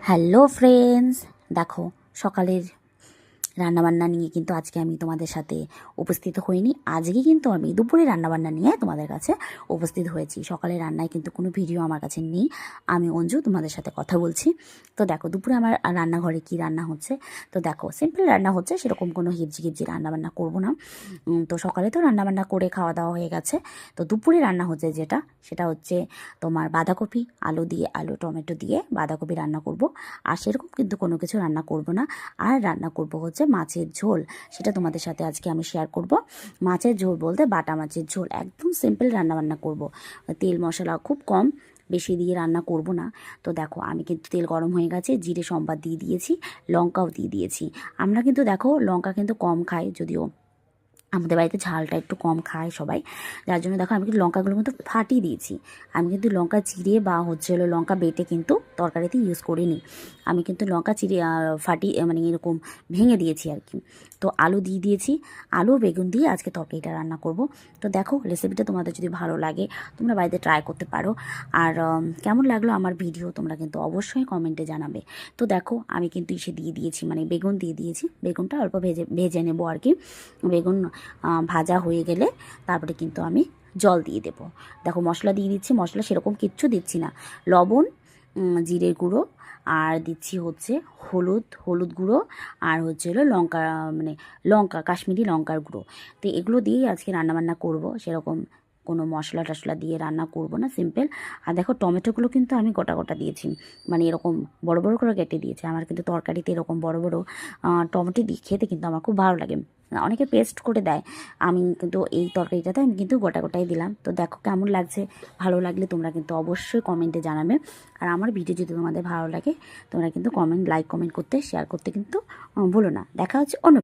Hello friends, দেখো সকালের রান্নাবান্না নিয়ে কিন্তু আজকে আমি তোমাদের সাথে উপস্থিত হইনি। আজকে কিন্তু আমি দুপুরে রান্নাবান্না নিয়ে তোমাদের কাছে উপস্থিত হয়েছি। সকালে রান্নায় কিন্তু কোনো ভিডিও আমার কাছে নেই, আমি অঞ্জু তোমাদের সাথে কথা বলছি। তো দেখো দুপুরে আমার রান্নাঘরে কি রান্না হচ্ছে। তো দেখো সিম্পল রান্না হচ্ছে, সেরকম কোনো হিবজি গিবজি রান্নাবান্না করবো না। তো সকালে তো রান্নাবান্না করে খাওয়া দাওয়া হয়ে গেছে। তো দুপুরে রান্না হচ্ছে সেটা হচ্ছে তোমার বাঁধাকপি আলু দিয়ে, আলু টমেটো দিয়ে বাঁধাকপি রান্না করব। আর সেরকম কিন্তু কোনো কিছু রান্না করব না। আর রান্না করব হচ্ছে মাছের ঝোল, সেটা তোমাদের সাথে আজকে আমি শেয়ার করব। মাছের ঝোল বলতে বাটা মাছের ঝোল, একদম সিম্পল রান্না করব। তেল মশলা খুব কম বেশি দিয়ে রান্না করব না। তো দেখো আমি কিন্তু তেল গরম হয়ে গেছে, জিরে সম্বাদ দিয়ে দিয়েছি, লঙ্কাও দিয়ে দিয়েছি। আমরা কিন্তু দেখো লঙ্কা কিন্তু কম খাই, যদিও আমাদের বাড়িতে ঝালটা একটু কম খায় সবাই, যার জন্য দেখো আমি কিন্তু লঙ্কাগুলো কিন্তু ফাটিয়ে দিয়েছি। আমি কিন্তু লঙ্কা চিড়ে বা লঙ্কা বেটে কিন্তু তরকারিতে ইউজ করিনি। আমি কিন্তু লঙ্কা চিড়ে ফাটিয়ে মানে এরকম ভেঙে দিয়েছি আর কি। তো আলু দিয়ে দিয়েছি, আলু বেগুন দিয়ে আজকে তরকারিটা রান্না করব। তো দেখো রেসিপিটা তোমাদের যদি ভালো লাগে তোমরা বাড়িতে ট্রাই করতে পারো। আর কেমন লাগলো আমার ভিডিও তোমরা কিন্তু অবশ্যই কমেন্টে জানাবে। তো দেখো আমি কিন্তু ইসে দিয়ে দিয়েছি, মানে বেগুন দিয়ে দিয়েছি, বেগুনটা অল্প ভেজে নেবো আর কি। বেগুন ভাজা হয়ে গেলে তারপরে কিন্তু আমি জল দিয়ে দেব। দেখো মশলা দিয়ে দিচ্ছি, মশলা সেরকম কিচ্ছু দিচ্ছি না, লবণ, জিরের গুঁড়ো, আর দিচ্ছি হচ্ছে হলুদ গুঁড়ো, আর হচ্ছে হলো লঙ্কা, মানে লঙ্কা কাশ্মীরি লঙ্কার গুঁড়ো। তো এগুলো দিয়েই আজকে রান্নাবান্না করব, সেরকম কোনো মশলা টশলা দিয়ে রান্না করব না, সিম্পল। আর দেখো টমেটোগুলো কিন্তু আমি গোটা গোটা দিয়েছি, মানে এরকম বড় বড় করে কেটে দিয়েছি। আমার কিন্তু তরকারিতে এরকম বড় বড় টমেটো দিয়ে খেতে কিন্তু আমার খুব ভালো লাগে। অনেকে পেস্ট করে দেয়, আমি কিন্তু এই তরকারিটাতে আমি কিন্তু গোটা গোটাই দিলাম। তো দেখো কেমন লাগছে, ভালো লাগলে তোমরা কিন্তু অবশ্যই কমেন্টে জানাবে। আর আমার ভিডিও যদি তোমাদের ভালো লাগে তোমরা কিন্তু লাইক কমেন্ট করতে, শেয়ার করতে কিন্তু ভুলো না। দেখা হচ্ছে অন্য